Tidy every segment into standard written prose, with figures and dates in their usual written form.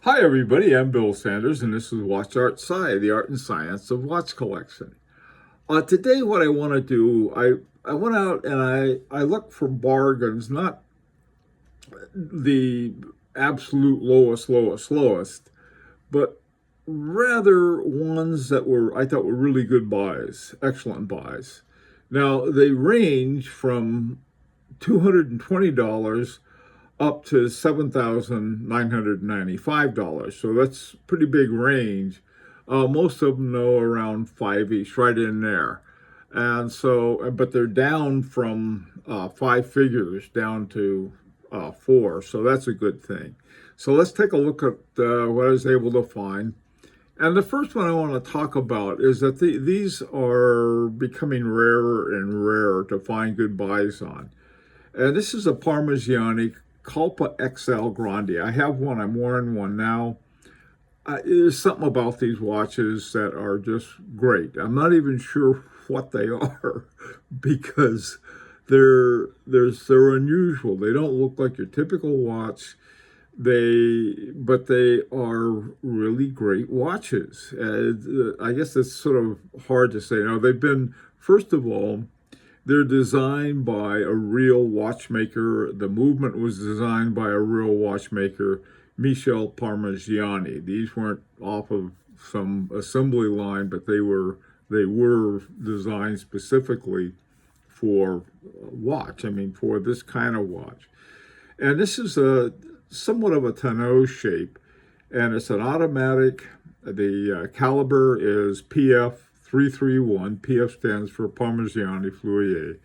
Hi everybody, I'm Bill Sanders and this is Watch Art Sci, the art and science of watch collection. Today what I want to do, I went out and I looked for bargains, not the absolute lowest, but rather ones that I thought were really good buys, excellent buys. Now they range from $220 up to $7,995. So that's a pretty big range. Most of them know around five-ish, right in there. And so, but they're down from five figures down to four. So that's a good thing. So let's take a look at what I was able to find. And the first one I want to talk about is that these are becoming rarer and rarer to find good buys on. And this is a Parmigiani Culpa XL Grande. I have one. I'm wearing one now. There's something about these watches that are just great. I'm not even sure what they are because they're unusual. They don't look like your typical watch. But they are really great watches. I guess it's sort of hard to say. Now they've been, first of all, they're designed by a real watchmaker. The movement was designed by a real watchmaker, Michel Parmigiani. These weren't off of some assembly line, but they were designed specifically for watch. I mean, for this kind of watch. And this is somewhat of a tonneau shape, and it's an automatic. The caliber is PF 331. PF stands for Parmigiani Fleurier.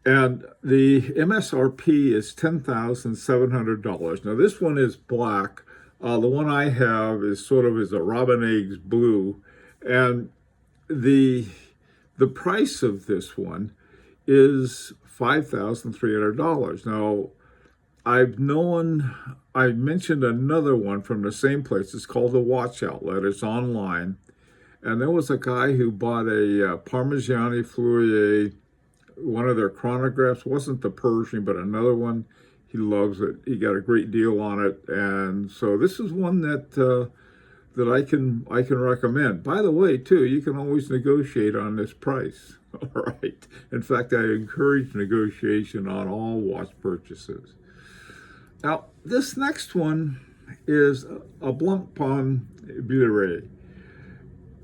And the MSRP is $10,700. Now this one is black. The one I have is sort of a robin eggs blue. And the price of this one is $5,300. Now, I mentioned another one from the same place. It's called the Watch Outlet. It's online. And there was a guy who bought a Parmigiani Fleurier, one of their chronographs. It wasn't the Persian, but another one. He loves it. He got a great deal on it. And so this is one that I can recommend. By the way, too, you can always negotiate on this price. All right. In fact, I encourage negotiation on all watch purchases. Now, this next one is a Blancpain Billeret.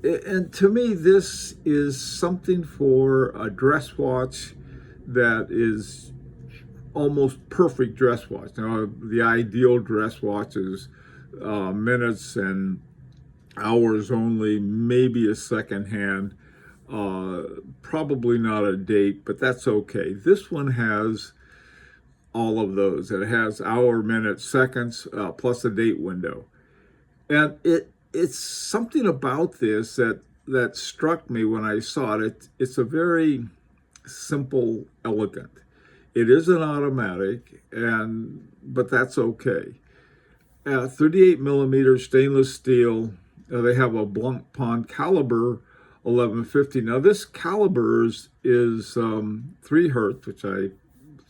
And to me, this is something for a dress watch that is almost perfect dress watch. Now, the ideal dress watch is minutes and hours only, maybe a second hand, probably not a date, but that's okay. This one has all of those. It has hour, minutes, seconds, plus a date window. And it's something about this that struck me when I saw it. It's a very simple, elegant. It is an automatic, but that's okay. 38 millimeter stainless steel. They have a Blancpain Calibre 1150. Now this Calibre is 3 hertz, which I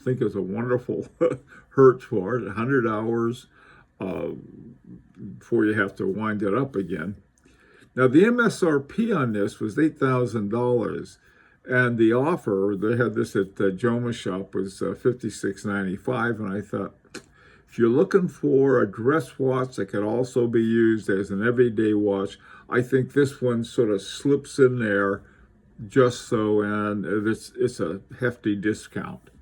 think is a wonderful hertz for it. 100 hours before you have to wind it up again. Now the MSRP on this was $8,000, and the offer, they had this at Joma Shop, was $56.95, and I thought, if you're looking for a dress watch that could also be used as an everyday watch, I think this one sort of slips in there just so, and it's a hefty discount.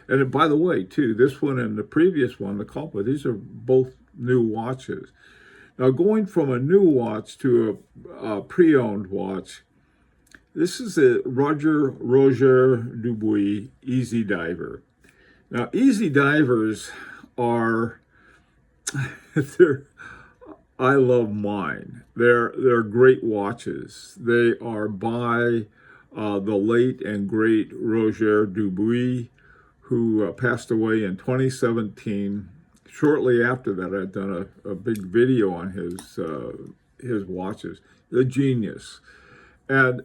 And by the way, too, this one and the previous one, the Culpa, these are both new watches. Now, going from a new watch to a pre-owned watch, this is a Roger Dubuis Easy Diver. Now, Easy Divers are, I love mine. They're great watches. They are by the late and great Roger Dubuis, who passed away in 2017. Shortly after that, I'd done a big video on his watches. A genius. And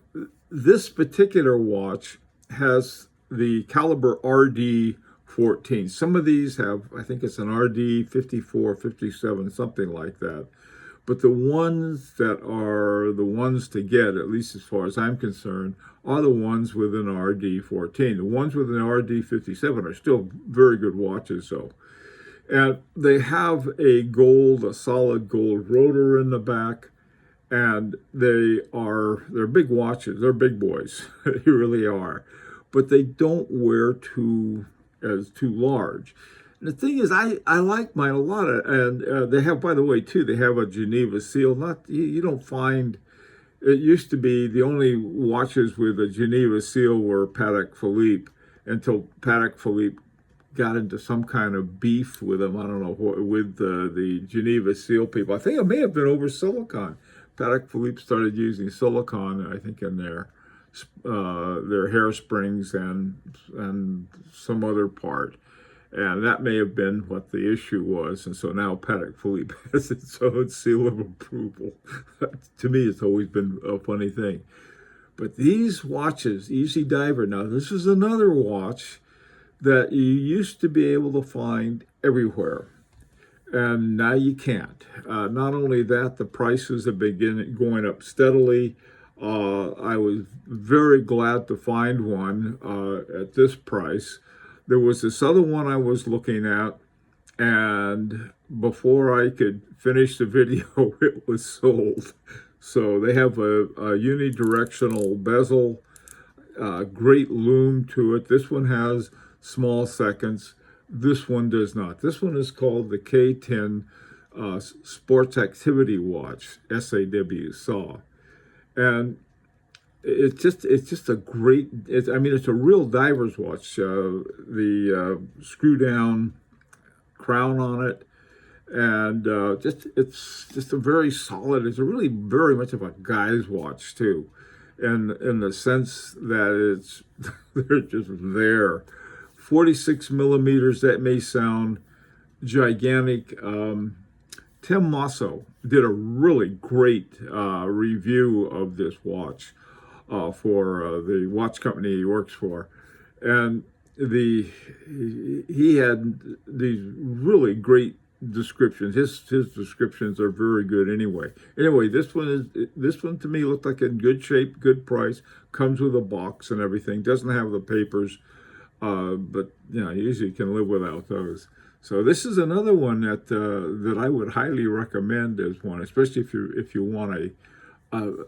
this particular watch has the caliber RD14. Some of these have, I think it's an RD 54, 57, something like that. But the ones that are the ones to get, at least as far as I'm concerned, are the ones with an RD14. The ones with an RD57 are still very good watches, though. And they have a solid gold rotor in the back, and they're big watches. They're big boys. They really are. But they don't wear too large. And the thing is, I like mine a lot, and they have, by the way, too, they have a Geneva seal. Not you don't find. It used to be the only watches with a Geneva seal were Patek Philippe until Patek Philippe got into some kind of beef with them. I don't know, with the Geneva seal people. I think it may have been over silicon. Patek Philippe started using silicon, I think, in their hairsprings and some other part. And that may have been what the issue was. And so now Patek Philippe has its own seal of approval. To me, it's always been a funny thing. But these watches, Easy Diver, now this is another watch that you used to be able to find everywhere. And now you can't. Not only that, the prices have been going up steadily. I was very glad to find one at this price. There was this other one I was looking at, and before I could finish the video, it was sold. So they have a unidirectional bezel, great lume to it. This one has small seconds. This one does not. This one is called the K10 Sports Activity Watch, SAW. And it's just a great, it's a real diver's watch. The screw down crown on it, and it's just a very solid, it's a really very much of a guy's watch too, and in the sense that it's they're just there. 46 millimeters, that may sound gigantic. Tim Mosso did a really great review of this watch for the watch company he works for, and he had these really great descriptions. His descriptions are very good anyway. Anyway, this one to me looked like in good shape, good price, comes with a box and everything, doesn't have the papers, but usually you can live without those. So this is another one that I would highly recommend as one, especially if you want an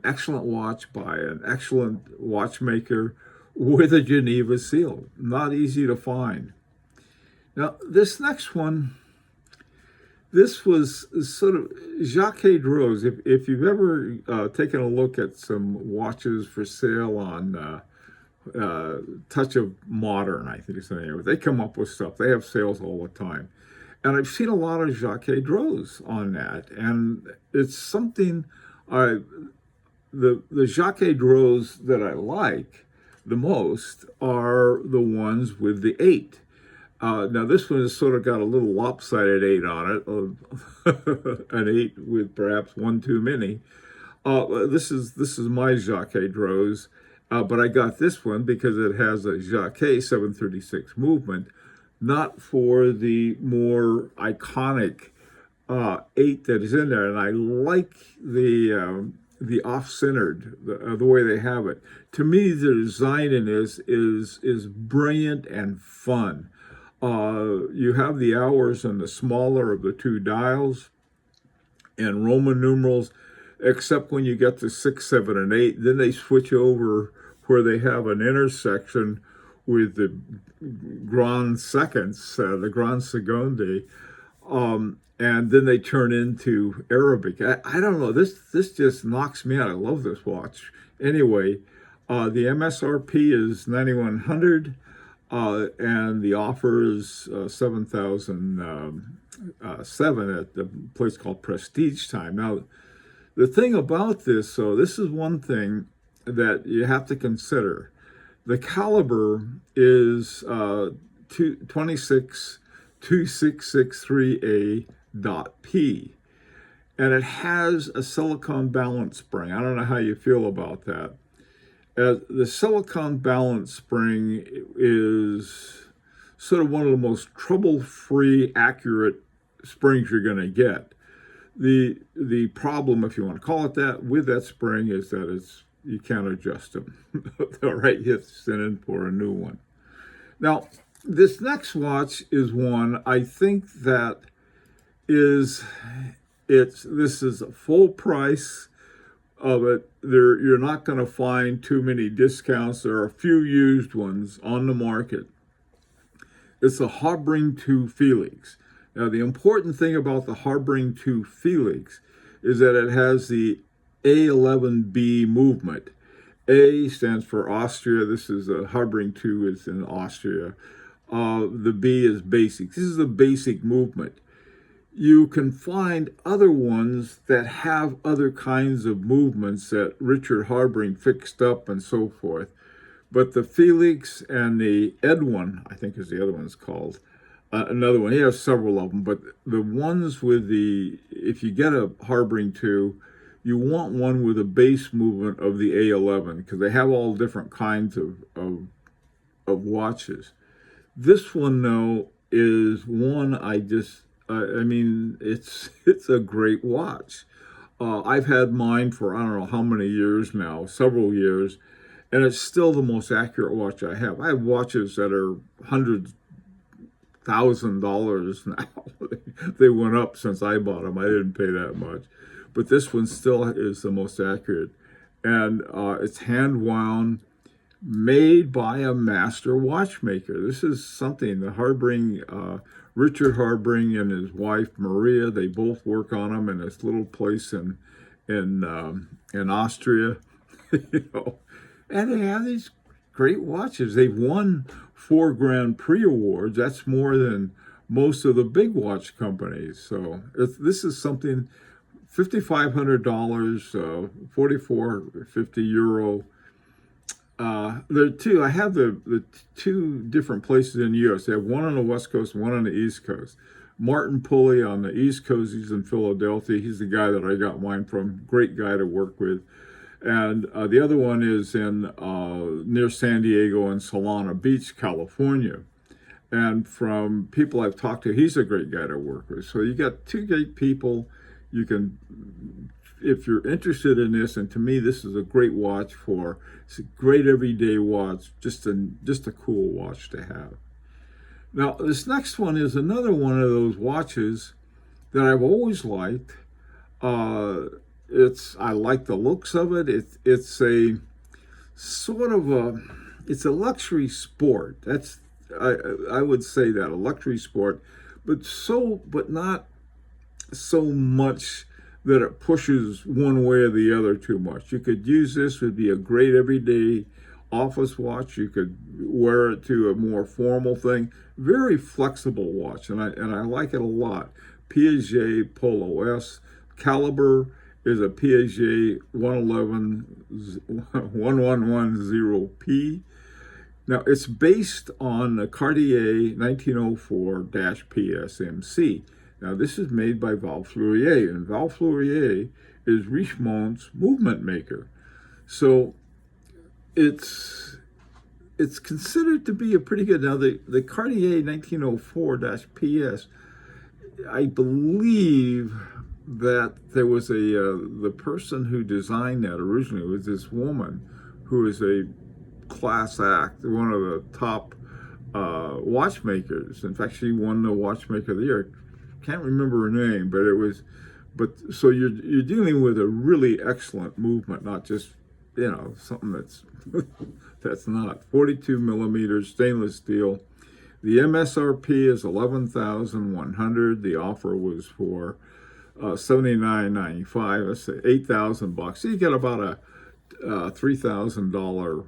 excellent watch by an excellent watchmaker with a Geneva seal. Not easy to find. Now, this next one, this was sort of JACQUES. If you've ever taken a look at some watches for sale on Touch of Modern, I think it's the name of it, they come up with stuff. They have sales all the time. And I've seen a lot of JACQUES on that. And it's something, the JACQUES that I like the most are the ones with the 8. Now this one has sort of got a little lopsided 8 on it, an 8 with perhaps one too many. This is my JACQUES, but I got this one because it has a Jacques 736 movement, not for the more iconic 8 that is in there. And I like the off-centered, the way they have it. To me, the design in this is brilliant and fun. You have the hours on the smaller of the two dials and Roman numerals, except when you get to 6, 7, and 8. Then they switch over where they have an intersection with the grand seconds, the grand seconde, and then they turn into Arabic. I don't know. This just knocks me out. I love this watch. Anyway, the MSRP is $9,100. And the offer is $7,007 at the place called Prestige Time. Now, the thing about this, so this is one thing that you have to consider. The Calibre is 2663A.P, and it has a silicone balance spring. I don't know how you feel about that. The silicone balance spring is sort of one of the most trouble-free, accurate springs you're going to get. The problem, if you want to call it that, with that spring is that you can't adjust them. All right, you have to send in for a new one. Now, this next watch is one I think that is this is a full price of it. You're not going to find too many discounts. There are a few used ones on the market. It's the Harbring 2 Felix. Now, the important thing about the Harbring 2 Felix is that it has the A11B movement. A stands for Austria. This is a Harbring 2 is in Austria. The B is basic. This is a basic movement. You can find other ones that have other kinds of movements that Richard Harbring fixed up and so forth. But the Felix and the Edwin, I think is the other one's called, another one. He has several of them, but the ones with if you get a Harbring 2, you want one with a base movement of the A11 because they have all different kinds of watches. This one, though, is one I mean, it's a great watch. I've had mine for I don't know how many years now, several years, and it's still the most accurate watch I have. I have watches that are $100,000 now. They went up since I bought them. I didn't pay that much, but this one still is the most accurate, and it's hand wound, made by a master watchmaker. This is something the Harbring. Richard Harbring and his wife Maria, they both work on them in this little place in Austria, and they have these great watches. They've won 4 Grand Prix awards. That's more than most of the big watch companies. So this is something, $5,500, 44.50 euro. There are two. I have the two different places in the U.S. They have one on the West Coast and one on the East Coast. Martin Pulley on the East Coast, he's in Philadelphia. He's the guy that I got mine from. Great guy to work with. And the other one is in near San Diego in Solana Beach, California. And from people I've talked to, he's a great guy to work with. So you got two great people. You can, if you're interested in this, and to me, this is a great watch it's a great everyday watch, just a cool watch to have. Now, this next one is another one of those watches that I've always liked. I like the looks of it. It's a sort of it's a luxury sport. I would say that a luxury sport, but not so much that it pushes one way or the other too much. You could use this, would be a great everyday office watch. You could wear it to a more formal thing. Very flexible watch, and I like it a lot. Piaget Polo S. Calibre is a Piaget 1110P. Now, it's based on the Cartier 1904-PSMC. Now, this is made by Val Fleurier, and Val Fleurier is Richemont's movement maker. So it's considered to be a pretty good. Now, the Cartier 1904-PS, I believe that there was the person who designed that originally was this woman who is a class act, one of the top watchmakers. In fact, she won the Watchmaker of the Year. Can't remember her name, but so you're dealing with a really excellent movement, not just something that's that's not 42 millimeters stainless steel. The MSRP is $11,100. The offer was for $79.95. That's $8,000. So you get about a $3,000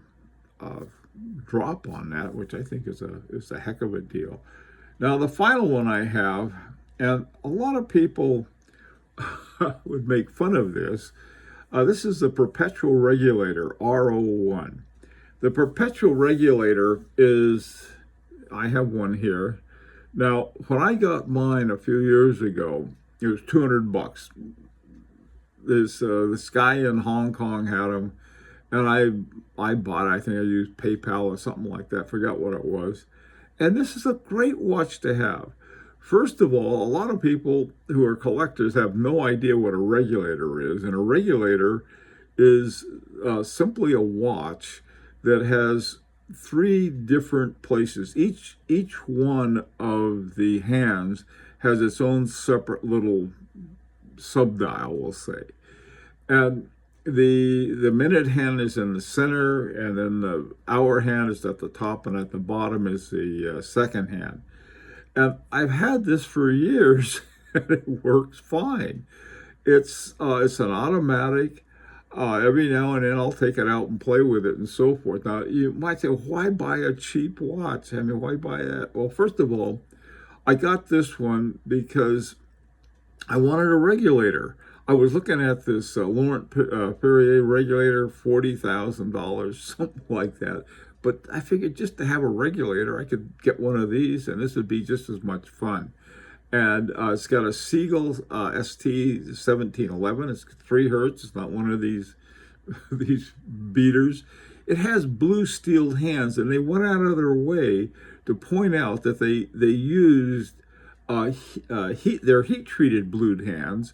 drop on that, which I think is a heck of a deal. Now, the final one I have, and a lot of people would make fun of this. This is the Perpetual Regulator, R01. The Perpetual Regulator I have one here. Now, when I got mine a few years ago, it was $200. This guy in Hong Kong had them, and I bought it. I think I used PayPal or something like that. Forgot what it was. And this is a great watch to have. First of all, a lot of people who are collectors have no idea what a regulator is. And a regulator is simply a watch that has three different places. Each one of the hands has its own separate little subdial, we'll say. And the minute hand is in the center, and then the hour hand is at the top, and at the bottom is the second hand. And I've had this for years, and it works fine. It's an automatic. Every now and then I'll take it out and play with it and so forth. Now you might say, why buy a cheap watch? I mean, why buy that? Well, first of all, I got this one because I wanted a regulator. I was looking at this Laurent Perrier regulator, $40,000, something like that. But I figured just to have a regulator, I could get one of these, and this would be just as much fun. And it's got a Siegel ST 1711. It's 3 hertz. It's not one of these these beaters. It has blue steel hands, and they went out of their way to point out that they used their heat treated blued hands,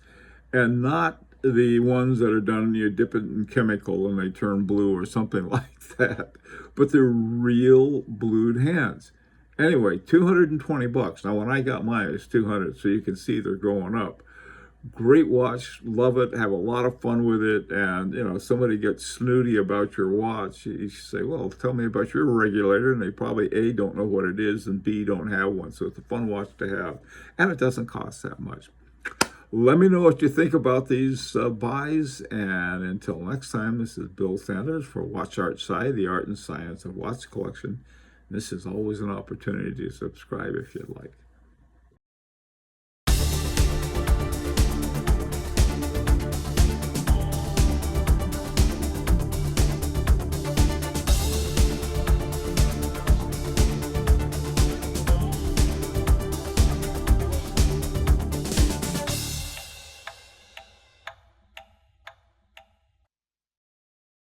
and not the ones that are done, you dip it in chemical and they turn blue or something like that. But they're real blued hands. Anyway, $220. Now, when I got mine, it was 200, so you can see they're going up. Great watch, love it, have a lot of fun with it. And, you know, somebody gets snooty about your watch, you say, well, tell me about your regulator. And they probably, A, don't know what it is, and B, don't have one. So it's a fun watch to have. And it doesn't cost that much. Let me know what you think about these buys. And until next time, this is Bill Sanders for Watch Art Sci, the art and science of watch collection. This is always an opportunity to subscribe if you'd like.